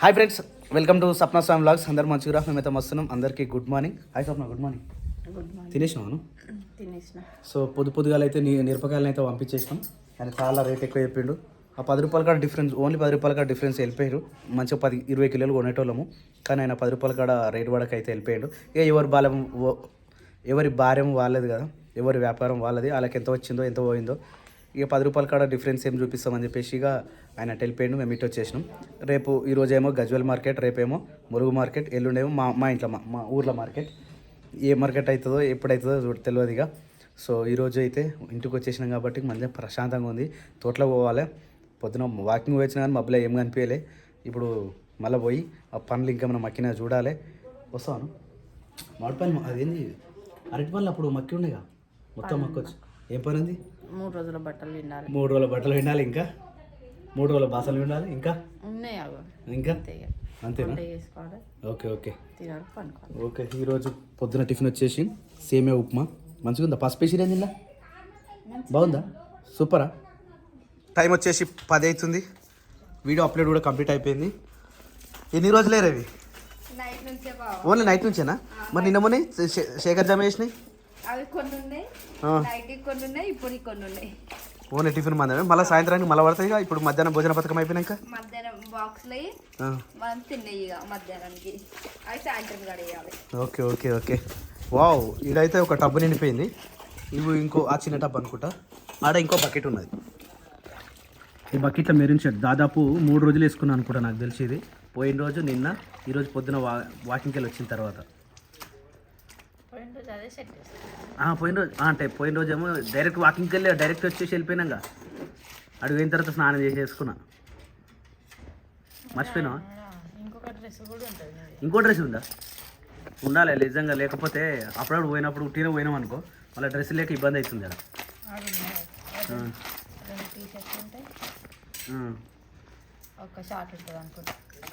Hi friends, welcome to Sapna Swami vlogs. అందరు మంచిగా మేమైతే వస్తున్నాం. అందరికీ good morning. Hi Swapna, good morning. తినేసినాను. సో పొద్దుగాలు అయితే మిరపకాయలను అయితే పంపించేసినాం. ఆయన చాలా రేట్ ఎక్కువ చెప్పిండు. ఆ 10 రూపాయల కాడ డిఫరెన్స్, ఓన్లీ 10 రూపాయల కాడ డిఫరెన్స్ వెళ్ళిపోయారు. మంచిగా 10-20 కిలోలు కొనేటోళ్ళము, కానీ ఆయన 10 రూపాయల కాడ రేట్ పడక అయితే వెళ్ళిపోయాడు. ఇక ఎవరి భార్యం వాళ్ళది కదా, ఎవరి వ్యాపారం వాళ్ళది. వాళ్ళకి ఎంత వచ్చిందో ఎంత పోయిందో, ఇక 10 రూపాయల కాడ డిఫరెన్స్ ఏం చూపిస్తామని చెప్పేసి ఇక ఆయన వెళ్ళిపోయాడు. మేము ఇటు వచ్చేసినాం. రేపు ఈరోజేమో గజ్వెల్ మార్కెట్, రేపేమో మురుగు మార్కెట్, ఎల్లుండేమో మా ఇంట్లో మా ఊర్లో మార్కెట్. ఏ మార్కెట్ అవుతుందో ఎప్పుడవుతుందో తెలియదు ఇక. సో ఈరోజు అయితే ఇంటికి వచ్చేసినాం కాబట్టి మంచిగా ప్రశాంతంగా ఉంది. తోటలో పోవాలి. పొద్దున వాకింగ్ వచ్చినా కానీ మబ్బులో ఏం కనిపించలే. ఇప్పుడు మళ్ళీ పోయి ఆ పనులు ఇంకేమైనా మక్కినా చూడాలి. వస్తాను. మామిడి పని అదేంది, అరటి పనులు అప్పుడు మక్కి ఉండేగా, మొత్తం మక్కొచ్చు. ఏం పని ఉంది? 3 రోజుల బట్టలు వినాలి. 3 రోజుల బట్టలు వినాలి, ఇంకా 3 రోజుల బాసలు వినాలి, ఇంకా ఉన్నాయి ఇంకా అంతేనా? Okay okay okay. ఈరోజు పొద్దున టిఫిన్ వచ్చేసి సేమియా ఉప్మా. మంచిగా ఉందా? పసుపు వేసి రేంజిలా బాగుందా? సూపరా. టైం వచ్చేసి 10 అవుతుంది. వీడియో అప్లోడ్ కూడా కంప్లీట్ అయిపోయింది. ఎన్ని రోజులే రవి? Only night నుంచేనా? మరి నిన్న మొన్న శేఖర్ జమ చేసినాయి. అవి కొన్ని ఉన్నాయి, కొన్ని ఉన్నాయి, ఇప్పుడు కొన్ని ఉన్నాయి. ఓన్లీ టిఫిన్ మందమే. మళ్ళీ సాయంత్రానికి మళ్ళీ పడతాయి. ఇప్పుడు మధ్యాహ్నం భోజన పథకం అయిపోయినాక మధ్యాహ్నం బాక్స్లో మనం తిన్నాయి ఇక మధ్యాహ్నానికి. అవి సాయంత్రం కడియాలి. Okay okay okay. వావ్, ఇదైతే ఒక టబ్బు నిండిపోయింది. ఇవి ఇంకో ఆ చిన్న టబ్ అనుకుంటా. ఆడ ఇంకో బకెట్ ఉన్నది. ఈ బకెట్లో మెరూన్ షర్ట్ దాదాపు 3 రోజులు వేసుకున్నాను అనుకుంటా నాకు తెలిసేది. పోయిన రోజు నిన్న, ఈరోజు పొద్దున వాకింగ్కి వెళ్ళి వచ్చిన తర్వాత. పోయిన రోజు ఏమో డైరెక్ట్ వాకింగ్కి వెళ్ళి డైరెక్ట్ వచ్చేసి వెళ్ళిపోయినాక అడుగు అయిన తర్వాత స్నానం చేసేసుకున్నా. మర్చిపోయినావా? ఇంకో డ్రెస్ ఉందా? ఉండాలి నిజంగా, లేకపోతే అప్పుడప్పుడు పోయినప్పుడు ఉట్టిన పోయినాం అనుకో, మళ్ళీ డ్రెస్ లేక ఇబ్బంది అవుతుంది కదా.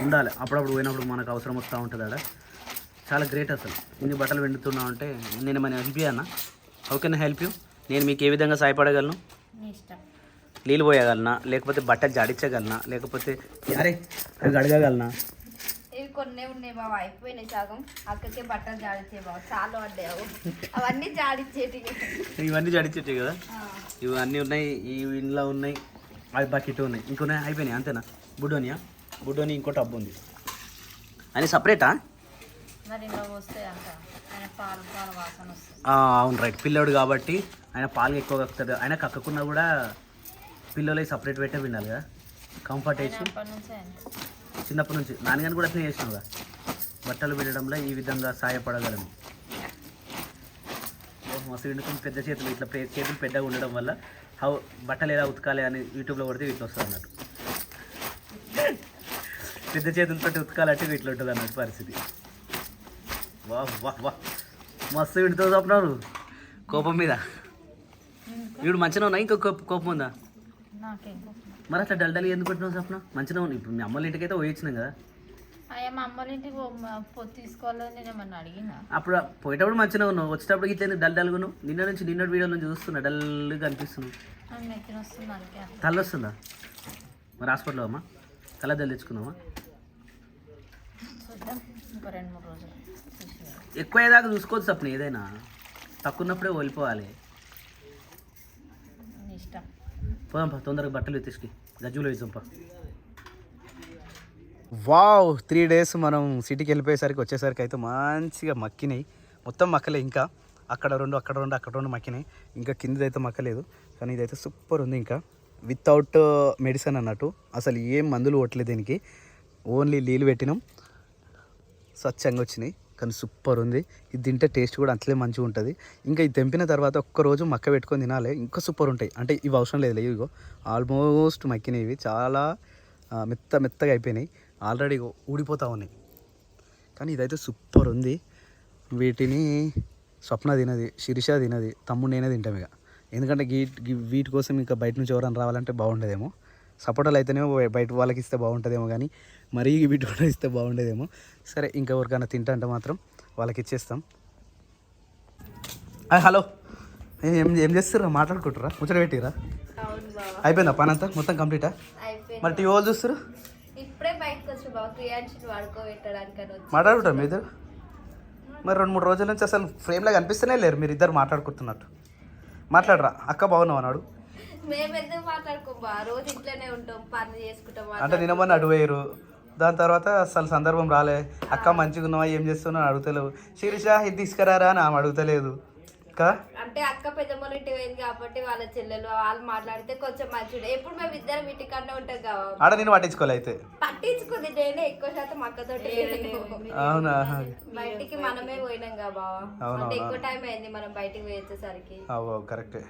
ఉండాలి, అప్పుడప్పుడు పోయినప్పుడు మనకు అవసరం వస్తూ ఉంటుంది అక్కడ. చాలా గ్రేట్ అసలు. ఇన్ని బట్టలు వెండుతున్నావు అంటే నేను మన హెల్ప్ చేయన్నా? How can help you? నేను మీకు ఏ విధంగా సహాయపడగలను? నీళ్ళు పోయగలనా, లేకపోతే బట్టలు జాడించగలనా, లేకపోతే అరే అవి అడగగలనా? ఇవి కొన్ని ఉన్నాయి బాబా, అయిపోయినాయి సగం. అక్కడికే బట్టలు జాడించే బాబా, చాలా పడ్డాయి. అవన్నీ జాడించేటి, ఇవన్నీ జాడించేటి కదా. ఇవి అన్నీ ఉన్నాయి, ఈ ఇంట్లో ఉన్నాయి, అవి బకెట్ ఉన్నాయి, ఇంకొన్నాయి, అయిపోయినాయి అంతేనా? బుడ్డోనియా? బుడ్డోని ఇంకో టబ్బు ఉంది అని సపరేటా? అవును రైట్. పిల్లోడు కాబట్టి ఆయన పాలు ఎక్కువ కక్కుతాడు. ఆయన కక్కకున్నా కూడా పిల్లలకి సపరేట్ పెట్టే వినాలి కదా. కంఫర్ట్ వేసి చిన్నప్పటి నుంచి నాన్నగాని కూడా అట్లా చేసినావు కదా. బట్టలు పెట్టడంలో ఈ విధంగా సహాయపడగలను. మస్తు విండుకుని పెద్ద చేతులు, ఇట్లా చేతులు పెద్దగా ఉండడం వల్ల బట్టలు ఎలా ఉతకాలి అని యూట్యూబ్లో కొడితే వీటిలో వస్తుంది అన్నట్టు. పెద్ద చేతులతో ఉతకాలంటే వీటిలో ఉంటుంది అన్నట్టు పరిస్థితి. వాహ్ వాహ్ వాహ్, మస్తు వీడితో చూపున్నారు కోపం మీద. వీడు మంచిగా ఉన్నా, ఇంకో కోపం ఉందా? మరి అట్లా డల్డల్ ఎందుకు పెట్టినావు సప్న? మంచిగా ఉన్నా. ఇప్పుడు మీ అమ్మల ఇంటికి అయితే పోయిచ్చినాం కదా. అప్పుడు పోయేటప్పుడు మంచిగా ఉన్నావు, వచ్చేటప్పుడు ఇట్లా ఎందుకు డల్గా ఉన్నావు? నిన్న వీడియో నుంచి చూస్తున్నా, డల్గా అనిపిస్తున్నావు. తల వస్తుందా? మరి హాస్పిటల్లో అమ్మా కళ్ళద్దాలు తెచ్చుకున్నావా? ఎక్కువ అయ్యేదాకా చూసుకోవచ్చు సప్న. ఏదైనా తక్కువ ఉన్నప్పుడే వెళ్ళిపోవాలి. పోదాంపా తొందరగా బట్టలు ఎత్తేసి గజ్జులో వేసాంపా. వావ్, 3 డేస్ మనం సిటీకి వెళ్ళిపోయేసరికి వచ్చేసరికి అయితే మంచిగా మక్కినాయి. మొత్తం మక్కలే, ఇంకా అక్కడ 2 అక్కడ 2 అక్కడ 2 మక్కినాయి. ఇంకా కిందది అయితే మక్కలేదు, కానీ ఇదైతే సూపర్ ఉంది. ఇంకా వితౌట్ మెడిసిన్ అన్నట్టు, అసలు ఏం మందులు కొట్టలేదు దీనికి. ఓన్లీ నీళ్ళు పెట్టినాం, స్వచ్ఛంగా వచ్చినాయి. కానీ సూపర్ ఉంది. ఇది తింటే టేస్ట్ కూడా అంతలే మంచిగా ఉంటుంది. ఇంకా ఇది తెంపిన తర్వాత ఒక్కరోజు మక్క పెట్టుకొని తినాలి, ఇంకా సూపర్ ఉంటాయి. అంటే ఇవి అవసరం లేదు, ఇవిగో ఆల్మోస్ట్ మక్కినాయి. ఇవి చాలా మెత్తగా అయిపోయినాయి, ఆల్రెడీ ఊడిపోతూ ఉన్నాయి. కానీ ఇదైతే సూపర్ ఉంది. వీటిని స్వప్న తినది, శిరీష తినది, తమ్ముడు నేనే తింటాం ఇక. ఎందుకంటే వీటి కోసం ఇంకా బయట నుంచి ఎవరైనా రావాలంటే బాగుండేదేమో. సపోటాలు అయితేనేమో బయట వాళ్ళకి ఇస్తే బాగుంటుందేమో, కానీ మరీ వీటి కూడా ఇస్తే బాగుండేదేమో. సరే, ఇంకెవరికైనా తింటా మాత్రం వాళ్ళకి ఇచ్చేస్తాం. హలో, ఏం చేస్తారా? మాట్లాడుకుంటారా? ముచ్చట పెట్టిరా? అయిపోయిందా పని అంతా? మొత్తం కంప్లీటా? మరి టీవీ వాళ్ళు చూస్తారు? ఇప్పుడే బయటకు వచ్చి బావ క్రియాన్షిని వాడుకోబెట్టడానికి అని వచ్చి మాట్లాడుకుంటారు మీ ఇద్దరు మరి 2-3 రోజుల నుంచి అసలు ఫ్రేమ్లో కనిపిస్తూనే లేరు మీరు ఇద్దరు మాట్లాడుకుంటున్నట్టు. మాట్లాడరా అక్క బాగున్నావు అన్నాడు. మేము ఎందుకు మాట్లాడుకోం బా, రోజు ఇంట్లోనే ఉంటాం, పని చేసుకుంటాం. అంటే నిన్న మొన్న అటు వేయరు, దాని తర్వాత అసలు సందర్భం రాలే. అక్క మంచిగా ఉన్నావా ఏం చేస్తున్నావు అడుగుతలేవు. శిరీష ఇది తీసుకురారా అని ఆమె అడుగుతలేదు. అంటే అక్క పెద్దమ్మలు ఇంటి పోయింది కాబట్టి వాళ్ళ చెల్లెలు వాళ్ళు మాట్లాడితే కొంచెం మంచిది. ఎప్పుడు మేము ఇద్దరం ఇంటికన్నా ఉంటాం కదా, ఆడ నేను పట్టించుకోలే. అయితే పట్టించుకుంది నేనే ఎక్కువ శాతం అక్కతోటి. అవునా? బయటికి మనమే పోయినాం కదా బావ, అంటే ఎక్కువ టైం అయింది మనం బయటికి పోయేసరికి. కరెక్టే.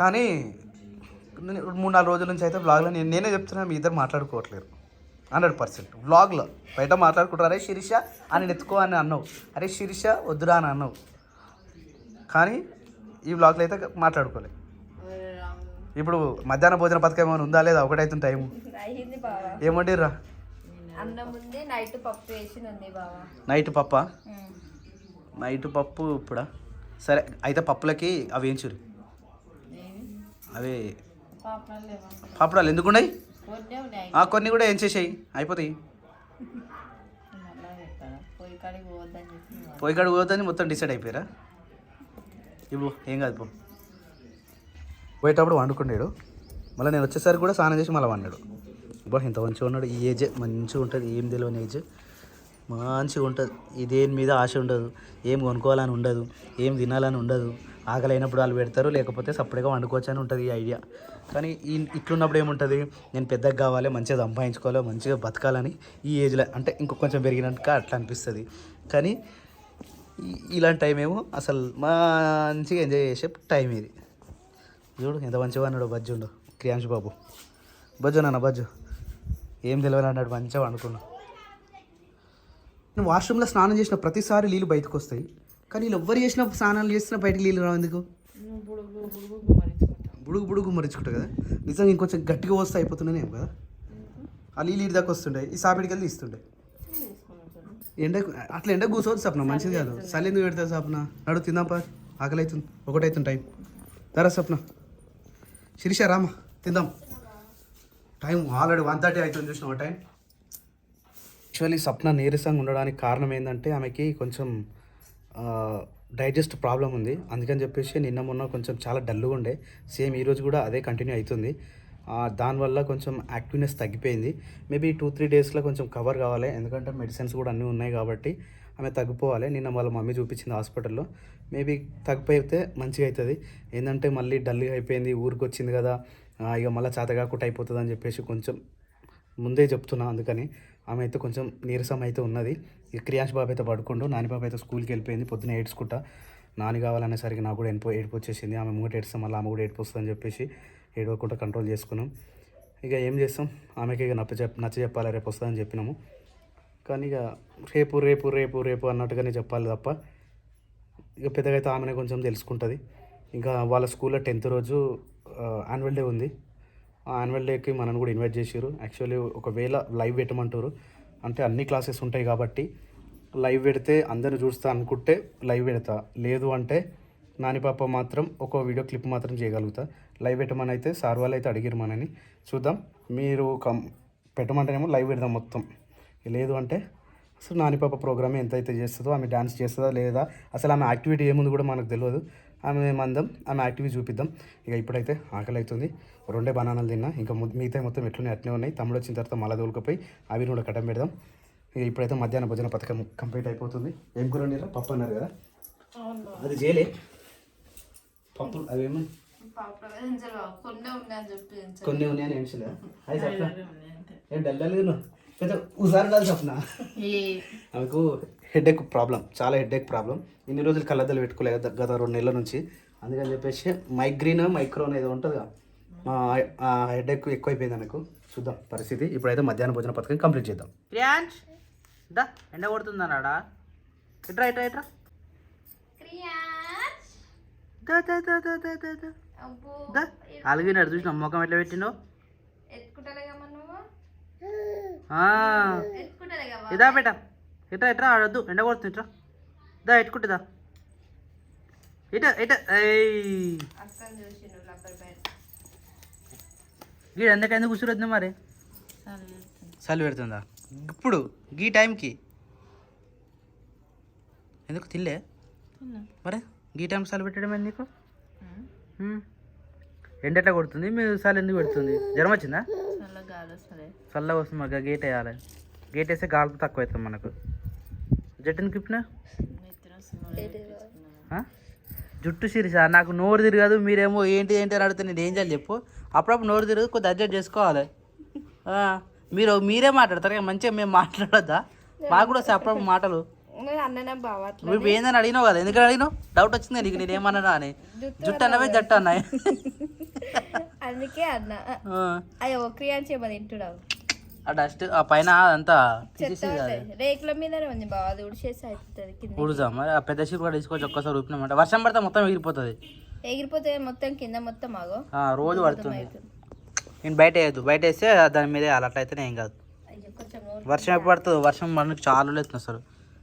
కానీ 3-4 రోజుల నుంచి అయితే బ్లాగ్లో నేనే చెప్తున్నా, మీ ఇద్దరు మాట్లాడుకోవట్లేరు 100%. వ్లాగ్లో బయట మాట్లాడుకుంటారు, అరే శిరీష అని ఎత్తుకో అని అన్నావు, అరే శిరీష వద్దురా అని అన్నావు. కానీ ఈ వ్లాగ్లో అయితే మాట్లాడుకోలే. ఇప్పుడు మధ్యాహ్న భోజన పథకం ఏమైనా ఉందా లేదా? ఒకటైతుంది టైం. ఏమంటారా? అన్నం ఉంది, నైట్ పప్పు వేసి ఉంది బావా. నైట్ పప్పా? నైట్ పప్పు ఇప్పుడా? సరే అయితే పప్పులకి అవి ఏం చూరు, అవి పాపడాలు ఎందుకున్నాయి? కొన్ని కూడా ఏం చేసాయి అయిపోతాయి. పొయ్యి కాడికి పోవద్దని మొత్తం డిసైడ్ అయిపోయారా? ఇప్పుడు ఏం కాదు, పోయేటప్పుడు వండుకున్నాడు. మళ్ళీ నేను వచ్చేసరికి కూడా స్నానం చేసి మళ్ళీ వండాడు. బా ఇంత మంచిగా ఉన్నాడు. ఈ ఏజ్ మంచిగా ఉంటుంది, ఏం తెలియని ఏజ్ మంచిగా ఉంటుంది. ఇదేం మీద ఆశ ఉండదు, ఏం కొనుక్కోవాలని ఉండదు, ఏం తినాలని ఉండదు. ఆకలి అయినప్పుడు వాళ్ళు పెడతారు, లేకపోతే సపరేట్గా వండుకోవచ్చు అని ఉంటుంది ఈ ఐడియా. కానీ ఇట్లున్నప్పుడు ఏముంటుంది, నేను పెద్దగా కావాలి, మంచిగా సంపాదించుకోవాలి, మంచిగా బతకాలని ఈ ఏజ్లో, అంటే ఇంకొక కొంచెం పెరిగినాక అట్లా అనిపిస్తుంది. కానీ ఇలాంటి టైం ఏమో అసలు మంచిగా ఎంజాయ్ చేసే టైం ఇది. చూడు ఎంత మంచిగా అన్నాడు బజ్జుండు, క్రియాంశ్ బాబు. బజ్జు నాన్న బజ్జు ఏం తెలియదు అన్నాడు, మంచిగా అనుకున్నాను. నేను వాష్రూమ్లో స్నానం చేసిన ప్రతిసారి నీళ్ళు బయటకు వస్తాయి, కానీ వీళ్ళు ఎవ్వరు చేసిన స్నానాలు చేసినా బయటకు నీళ్ళు రావు ఎందుకు? బుడుగు మరించుకుంటా కదా. నిజంగా ఇంకొంచెం గట్టిగా వస్తే అయిపోతున్నానేమో కదా. ఆ నీళ్ళు దాకా వస్తుండే, ఈ సాపిడికి వెళ్ళి ఇస్తుండే. అట్లా ఎండ కూర్చోవద్దు సప్న, మంచిది కాదు. చలి ఎందుకు పెడతావు సప్న? నడు తిందాంపా, ఆకలి అవుతుంది, ఒకటైతుంది టైం. తరా సప్న, శిరీష రామా తిందాం. టైం ఆల్రెడీ 1:30 అవుతుంది చూసినావు టైం. యాక్చువల్లీ సప్న నీరసంగా ఉండడానికి కారణం ఏంటంటే ఆమెకి కొంచెం డైజెస్ట్ ప్రాబ్లం ఉంది. అందుకని చెప్పేసి నిన్న మొన్న కొంచెం చాలా డల్గా ఉండే. సేమ్ ఈరోజు కూడా అదే కంటిన్యూ అవుతుంది. దానివల్ల కొంచెం యాక్టివ్నెస్ తగ్గిపోయింది. మేబీ 2-3 డేస్లో కొంచెం కవర్ కావాలి, ఎందుకంటే మెడిసిన్స్ కూడా అన్నీ ఉన్నాయి కాబట్టి ఆమె తగ్గిపోవాలి. నిన్న వాళ్ళ మమ్మీ చూపించింది హాస్పిటల్లో. మేబీ తగ్గిపోతే మంచిగా అవుతుంది. ఏంటంటే మళ్ళీ డల్గా అయిపోయింది, ఊరికి వచ్చింది కదా, ఇక మళ్ళీ చేతగాకుండా అయిపోతుంది అని చెప్పేసి కొంచెం ముందే చెప్తున్నా. అందుకని ఆమె అయితే కొంచెం నీరసం అయితే ఉన్నది. ఇక క్రియాంశ్ బాబు అయితే పడుకుంటూ, నాని బాబు అయితే స్కూల్కి వెళ్ళిపోయింది. పొద్దున్న ఏడ్చుకుంటా నాని కావాలనేసరికి నాకు కూడా ఏడుపు వచ్చేసింది. ఆమె ముంగట ఏడుస్తాం, మళ్ళీ ఆమె కూడా ఏడుపు వస్తుందని చెప్పేసి ఏడవకుండా కంట్రోల్ చేసుకున్నాం. ఇక ఏం చేస్తాం, ఆమెకి ఇక నచ్చ చెప్పాలి, రేపు వస్తుందని చెప్పినాము. కానీ ఇక రేపు రేపు రేపు రేపు అన్నట్టుగానే చెప్పాలి తప్ప, ఇక పెద్దగా అయితే ఆమెనే కొంచెం తెలుసుకుంటుంది. ఇంకా వాళ్ళ స్కూల్లో 10th రోజు యాన్యువల్ డే ఉంది. ఆ యాన్యువల్ డేకి మనల్ని కూడా ఇన్వైట్ చేసారు. యాక్చువల్లీ ఒకవేళ లైవ్ పెట్టమంటారు, అంటే అన్ని క్లాసెస్ ఉంటాయి కాబట్టి లైవ్ పెడితే అందరూ చూస్తా అనుకుంటే లైవ్ పెడతా, లేదు అంటే నాని పాప మాత్రం ఒక వీడియో క్లిప్ మాత్రం చేయగలుగుతా. లైవ్ పెట్టమని అయితే సార్ వాళ్ళు అయితే అడిగారు మనని. చూద్దాం, మీరు పెట్టమంటేనేమో లైవ్ పెడదాం మొత్తం, లేదు అంటే అసలు నాని పాప ప్రోగ్రామ్ ఎంతైతే చేస్తుందో, ఆమె డ్యాన్స్ చేస్తుందా లేదా, అసలు ఆమె యాక్టివిటీ ఏముంది కూడా మనకు తెలియదు. ఆమె యాక్టివిటీ చూపిద్దాం. ఇక ఇప్పుడైతే ఆకలి అవుతుంది, 2 బనానాలు తిన్నా, ఇంకా మిగతా మొత్తం ఎట్లున్నాయి అట్లనే ఉన్నాయి. తమ్ముడు వచ్చిన తర్వాత మళ్ళీ దోలుకపోయి అవి కూడా కట్టం పెడదాం. ఇక ఇప్పుడైతే మధ్యాహ్న భోజన పథకం కంప్లీట్ అయిపోతుంది. ఏం కూర వండిరా? పప్పు అన్నారు కదా, అది చేయలే పప్పు, అవేమో కొన్ని ఉన్నాయని ఏడ్చలే. అది చెప్పిన ఏం డల్గా పెద్ద ఉసారి చెప్పిన. ఆమెకు హెడేక్ ప్రాబ్లం, చాలా హెడేక్ ప్రాబ్లం. ఇన్ని రోజులు కళ్ళద్దాలు పెట్టుకోలేదు గత 2 నెలల నుంచి. అందుకని చెప్పేసి మైక్రోన్ ఏదో ఉంటుంది, ఆ హెడేక్ ఎక్కువైపోయింది నాకు. చూద్దాం పరిస్థితి. ఇప్పుడైతే మధ్యాహ్న భోజన పథకం కంప్లీట్ చేద్దాం. ప్రియాంష్ దా, ఎండ కొడుతుందన్నాడా? ఇట్రా ఇట్రా ఇట్రా, అలిగినాడు చూసిన మొఖం ఎట్లా పెట్టినో. ఇదా బేట, ఇట్రా ఇట్రా, ఆడొద్దు, ఎండ కొడుతుంది, ఇట్రా దా, ఎట్టుకుంటుందా ఇట ఇట. వీడు ఎందుకు కూర్చోరొద్దు మరి, చలి పెడుతుందా? ఇప్పుడు ఈ టైంకి ఎందుకు తినలే మరి ఈ టైం సార్లు పెట్టడం ఏంది నీకు ఎండ ఎట్లా కొడుతుంది మీరు సార్లు ఎందుకు పెడుతుంది జ్వరం వచ్చిందా చల్లగా వస్తుంది మాకు గేట్ వేయాలి గేట్ వేస్తే గాలి తక్కువ అవుతుంది మనకు జట్టుని కిప్పినా జుట్టు సిరిసా నాకు నోరు తిరగదు మీరేమో ఏంటి ఏంటి అని అడిగితే నేను ఏం చేయాలి చెప్పు అప్పుడప్పుడు నోరు తిరగదు కొద్దిగా అడ్జస్ట్ చేసుకోవాలి మీరే మాట్లాడతారు మంచిగా మేము మాట్లాడొద్దా మాకు కూడా వస్తాయి అప్పుడప్పుడు మాటలు నువ్వు ఏందని అడిగినావు కదా ఎందుకని అడిగినావు డౌట్ వచ్చింది నీకు నేను ఏమన్నా అని జుట్టు అన్నవే జట్టు అన్నాయి అందుకే అన్నా అయ్యో క్రియాంచేమది తింటున్నావు ఆ డస్ట్ ఆ పైన అదంతా రేకుల మీదనే ఉంది బావ అది ఉడిచేసి అయిపోతుంది ఉడుదా మరి ఆ పెద్ద షీప్ కూడా తీసుకొచ్చి ఒక్కసారి ఊపినామంట వర్షం పడితే మొత్తం ఎగిరిపోతుంది ఎగిరిపోతే మొత్తం కింద మొత్తం ఆగో రోజు పడుతుంది నేను బయట వేయద్దు బయట వేస్తే దాని మీదే అట్లయితేనే ఏం కాదు వర్షం ఎప్పుడు పడుతుంది వర్షం మనకి చాలా లేదు అసలు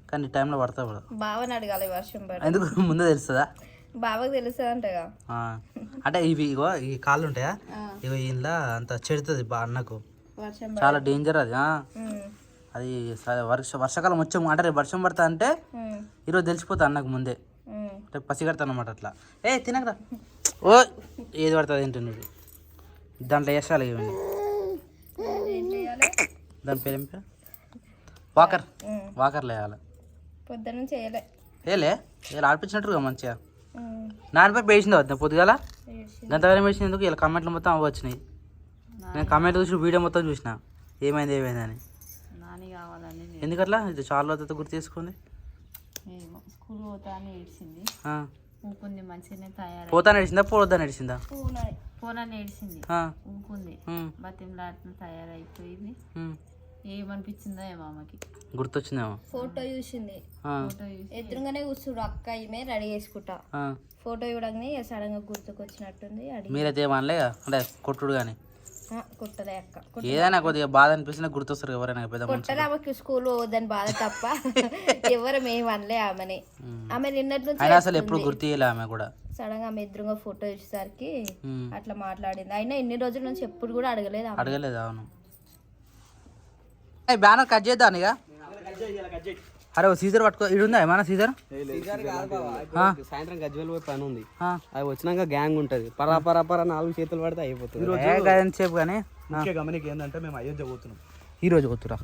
కానీ టైంలో పడతా బావని అడగాలి వర్షం పడి ఎందుకు ముందే తెలుస్తుందా బావకు తెలుస్తుంది అంటగా అంటే ఇవి ఇగో ఈ కాళ్ళు ఉంటాయా ఇగో ఇంట్లో అంత చెడుతుంది అన్నకు చాలా డేంజర్ అది అది వర్షాకాలం వచ్చాము అంటే రేపు వర్షం పడతా అంటే ఈరోజు తెలిసిపోతా అన్నకు ముందే రేపు పసిగడతా అన్నమాట అట్లా తినకరా ఓ ఏది పడుతుంది తింటున్నాడు దాంట్లో వేసాలి ఇవన్నీ దాని పేరు ఏం పేరు వాకర్లు వేయాలి పొద్దున్న చేయలే ఇలా ఆడిపించినట్టుగా మంచిగా నాన్నపై వేసింది వద్దా పొద్దుగాల గంతగానే వేసింది ఎందుకు ఇలా కమెంట్లు మొత్తం అవ్వచ్చినాయి నేను కమెంట్ చూసి వీడియో మొత్తం చూసిన ఏమైంది అని ఎందుకట్లా ఇది చాలా రోజులతో గుర్తు చేసుకుంది పోతాను ఏడిసిందా పోవద్దని ఏడిసిందా తయారైపోయింది ఏమనిపించిందో ఏమో అమ్మకి గుర్తొచ్చిందేమో ఫోటో చూసింది ఎదురుగానే కూర్చుడు అక్క ఈమె రెడీ చేసుకుంటా ఫోటో చూడగానే సడన్ గా గుర్తుకొచ్చినట్టుంది మీరైతే ఏమనలే అంటే కొట్టుడు కానీ కుట్టలే అక్క ఏదైనా కొద్దిగా బాధ అనిపిస్తున్నా గుర్తొస్తారు ఎవరైనా పెద్ద కుట్టలే ఆమెకి స్కూల్ పోదని బాధ తప్ప ఎవరు మేము అనలే ఆమెని ఆమె నిన్నటి నుంచి అసలు ఎప్పుడు గుర్తు చేయలే ఆమె కూడా సడన్ గా ఆమె ఎదురుగా ఫోటో చూసేసరికి అట్లా మాట్లాడింది అయినా ఇన్ని రోజుల నుంచి ఎప్పుడు కూడా అడగలేదు అవును బ్యానర్ కట్ చేద్దాం ఇక అరే సీజర్ పట్టుకో ఇది ఉందా ఏమన్నా సీజర్ సాయంత్రం గజ్వెల్ పోయి పని ఉంది అది వచ్చినాక గ్యాంగ్ ఉంటది పరా పరా పరా 4 చేతులు పడితే అయిపోతుంది సేపు కానీ ముఖ్య గమనిక ఏంటంటే మేము అయోధ్య పోతున్నాం ఈరోజు పోతురా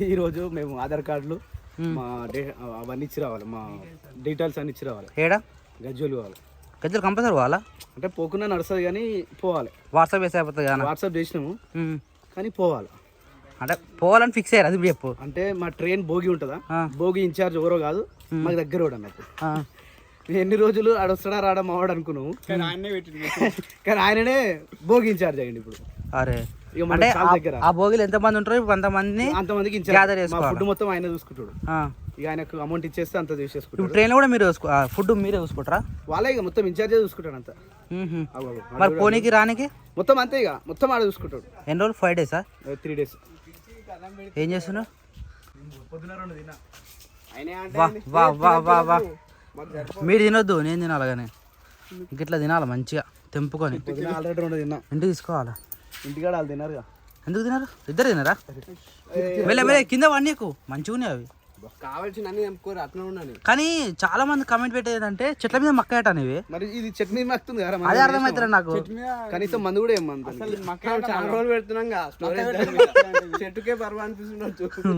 ఈరోజు మేము ఆధార్ కార్డులు మా అవన్నీ ఇచ్చి రావాలి మా డీటెయిల్స్ అన్ని ఇచ్చి రావాలి ఏడా గజ్వెల్ పోవాలి గజ్వెల్ కంపల్సరీ పోవాలా అంటే పోకుండా నడుస్తుంది కానీ పోవాలి వాట్సాప్ వేసి అయిపోతుంది కానీ వాట్సాప్ చేసినాము కానీ పోవాలి అంటే పోవాలని ఫిక్స్ అయ్యారు అది చెప్పు అంటే మా ట్రైన్ భోగి ఉంటుందా భోగి ఇన్ఛార్జ్ ఎవరో కాదు మాకు దగ్గర కూడా అన్నట్టు ఎన్ని రోజులు ఆడొస్తాడా రాడా మావాడు అనుకున్నాము కానీ ఆయననే భోగి ఇన్ఛార్జ్ అయ్యండి ఇప్పుడు అరే అంటే ఆ భోగిలు ఎంత మంది ఉంటారు అంతమందికి ఫుడ్ మొత్తం ఆయన చూసుకుంటాడు ఇక ఆయనకు అమౌంట్ ఇచ్చేస్తే అంత తీసేసుకుంటాడు ట్రైన్ కూడా మీరు ఫుడ్ మీరే చూసుకుంటారా వాళ్ళే ఇక మొత్తం ఇన్ఛార్జే చూసుకుంటాడు అంత మరి పోనీకి రానికి మొత్తం అంతే ఇక మొత్తం ఆడ చూసుకుంటాడు ఎన్ని రోజులు 5 days 3 days ఏం చేస్తున్నావు మీరు తినొద్దు నేను తినాలి కానీ ఇట్లా తినాలి మంచిగా తెంపుకొని ఆల్రెడీ 2 తిన్నా ఇంటికి తీసుకోవాలా ఇంటికాడ వాళ్ళు తినారుగా ఎందుకు తినారు ఇద్దరు తినారా వెళ్ళే కింద వాడినీకు మంచిగా ఉన్నాయి అవి కావాల్సిన అన్ని తెంపుకోరు అట్లా ఉన్నాను కానీ చాలా మంది కమెంట్ పెట్టేదంటే చెట్ల మీద మక్క ఏట అనేవి మరి ఇది చట్నీ మక్కుతుంది కదా అదే అర్థమవుతారా నాకు కనీసం మందు కూడా ఏమంది చాలా రోజులు పెడుతున్నాం చెట్టుకే పర్వ అనిపిస్తున్నట్టు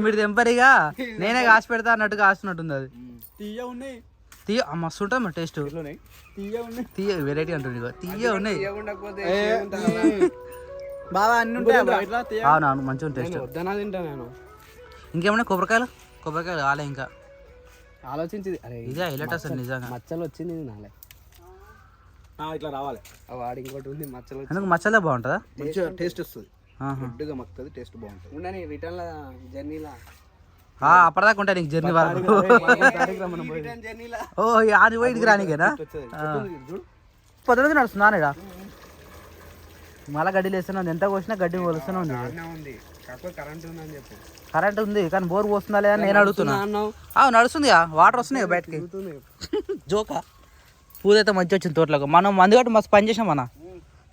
మీరు తెంపరిగా నేనే కాసి పెడతా అన్నట్టుగా కాస్తున్నట్టుంది అది తీయ ఉన్నాయి తీయ మస్తు ఉంటుంది మరి టేస్ట్ తీయ వెరైటీ అంటుంది తీయ ఉన్నాయి బాగా అన్ని ఉంటాయి అవునవును మంచిగా టేస్ట్ వద్దనా తింటా నేను ఇంకేమన్నా కొబ్బరికాయలు కాలే ఇంకా ఆలోచించింది అరే ఇదే హైలైట్ అసలు నిజంగా మచ్చలు వచ్చింది నాలే ఇట్లా రావాలి వాడి ఇంకోటి ఉంది మచ్చలు ఎందుకు మచ్చలే బాగుంటుందా మంచిగా టేస్ట్ వస్తుంది గుడ్డుగా మక్కుతుంది టేస్ట్ బాగుంటుంది ఉండని రిటర్న్ జర్నీలా అప్పటిదాకా ఉంటాయి నీకు జర్నీ వరకు ఓ అది పోయికి రానికేనా పొద్దున నడుస్తుందా నేడా మళ్ళీ గడ్డి వేస్తున్నాను ఎంత కోసినా గడ్డి పోలుస్తూనే ఉంది కరెంట్ ఉంది కానీ బోర్ పోస్తుందా లేదా నేను అడుగుతున్నా నడుస్తుంది వాటర్ వస్తున్నాయి బయటకి జోకా పూదైతే మంచి వచ్చింది తోటలకు మనం మందు కాబట్టి మస్తు పని చేసాం మన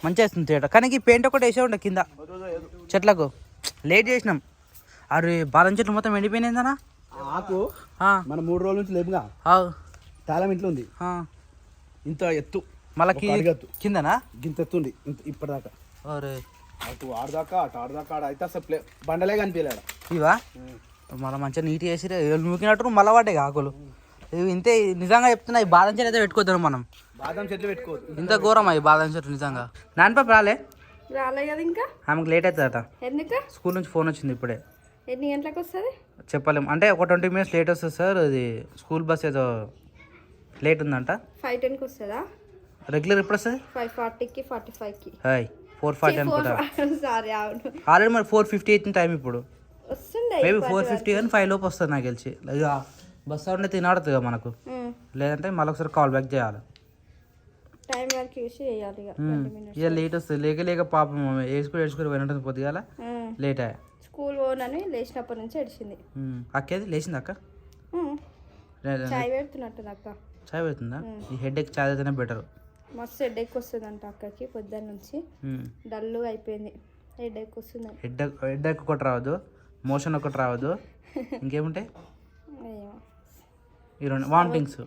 మంచిగా వేస్తుంది తోట కానీ ఈ పెయింట్ ఒకటి వేసే ఉండే కింద చెట్లకు లేట్ చేసినాం అరే బాదం చెట్లు మొత్తం ఎండిపోయినాయిందనా ఆకు మన 3 రోజుల నుంచి లేపుగా తాళం ఇంట్లో ఉంది ఇంత ఎత్తు మళ్ళీ అడిగత్తు కిందనా గింత ఎత్తుంది ఇంత ఇప్పటిదాకా అరే అటు ఆడదాకా అయితే అసలు బండలే కనిపించలేడు ఇవా మళ్ళీ మంచిగా నీట్ చేసి నూకినట్టు మళ్ళీ పడ్డాయి ఆకులు ఇవి ఇంతే నిజంగా చెప్తున్నా ఈ బాదం చెట్లు అయితే పెట్టుకోద్దాం మనం బాదం చెట్లు పెట్టుకోవద్దు ఇంత ఘోరం అయ్యి బాదం చెట్లు నిజంగా నాన్నపాప రాలే కదా ఇంకా ఆమెకు లేట్ అవుతుందట ఎందుకు స్కూల్ నుంచి ఫోన్ వచ్చింది ఇప్పుడే ఎన్ని గంటలకు వస్తుంది చెప్పలేము అంటే ఒక 20 minutes లేట్ వస్తుంది సార్ అది స్కూల్ బస్ ఏదో లేట్ ఉందంట 5:10కి వస్తుందా రెగ్యులర్ ఎప్పుడు వస్తుంది 5:40కి 45కి హాయ్ 4:40 అనుకుంటా సారీ అవును ఆల్రెడీ మరి 4:50 అవుతుంది టైం ఇప్పుడు వస్తుండే మేబీ 4:50 కానీ 5 లోపు వస్తుంది నాకు తెలిసి ఇక బస్ ఉంటే తినాడుతుంది మనకు లేదంటే మళ్ళీ ఒకసారి కాల్ బ్యాక్ చేయాలి టైం వరకు చూసి చేయాలి ఇక లేట్ వస్తుంది లేక పాపం ఏడ్చుకుని పోయినట్టుంది పొద్దుగాల లేట్ అయ్యా స్కూల్ పోనని లేచినప్పటి నుంచి ఏడిచింది అక్కేది లేచింది అక్క చాయ్ పెడుతున్నట్టుంది అక్క చాయ్ పెడుతుందా ఈ హెడ్ ఎక్ చాయ్ అయితేనే బెటర్ మస్తు హెడేక్ వస్తుందంట అక్కకి పొద్దున్న నుంచి డల్ అయిపోయింది హెడేక్ వస్తుంది హెడ్ ఎక్ ఒకటి రావద్దు మోషన్ ఒకటి రావద్దు ఇంకేముంటాయి ఈ 2 వామిటింగ్స్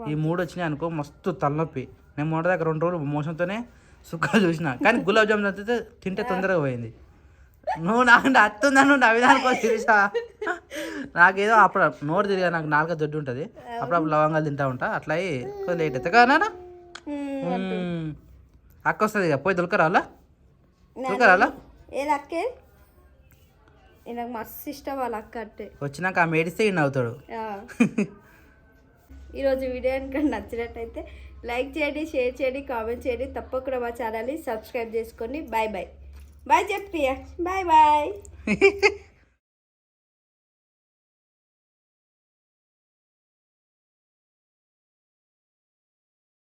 ఈ 3 వచ్చినాయి అనుకో మస్తు తలనొప్పి నేను మొదటి దగ్గర 2 రోజులు మోషన్తోనే సుఖాలు చూసిన కానీ గులాబ్ జామున్ అయితే తింటే తొందరగా పోయింది నువ్వు నాకు అత్తుందా నువ్వు నవ్విదానికో తెలుసా నాకేదో అప్పుడు నోరు తిరిగా నాకు 4 దొడ్డు ఉంటుంది అప్పుడప్పుడు లవంగాలు తింటా ఉంటా అట్లా కొద్దిగా లేట్ అవుతుంది కదా అక్క వస్తుంది ఇక పోయి దొరకరాలా ఏది అక్కే నాకు మస్తు ఇష్టం వాళ్ళ అక్క అంటే వచ్చినాక ఆమె ఏడిస్తే ఈయన అవుతాడు ఈరోజు వీడియో కనుక నచ్చినట్టయితే లైక్ చేయండి, షేర్ చేయండి, కామెంట్ చేయండి. తప్పకుండా మా ఛానల్ని సబ్స్క్రైబ్ చేసుకోండి. బాయ్ బాయ్ చెప్పియా బాయ్ బాయ్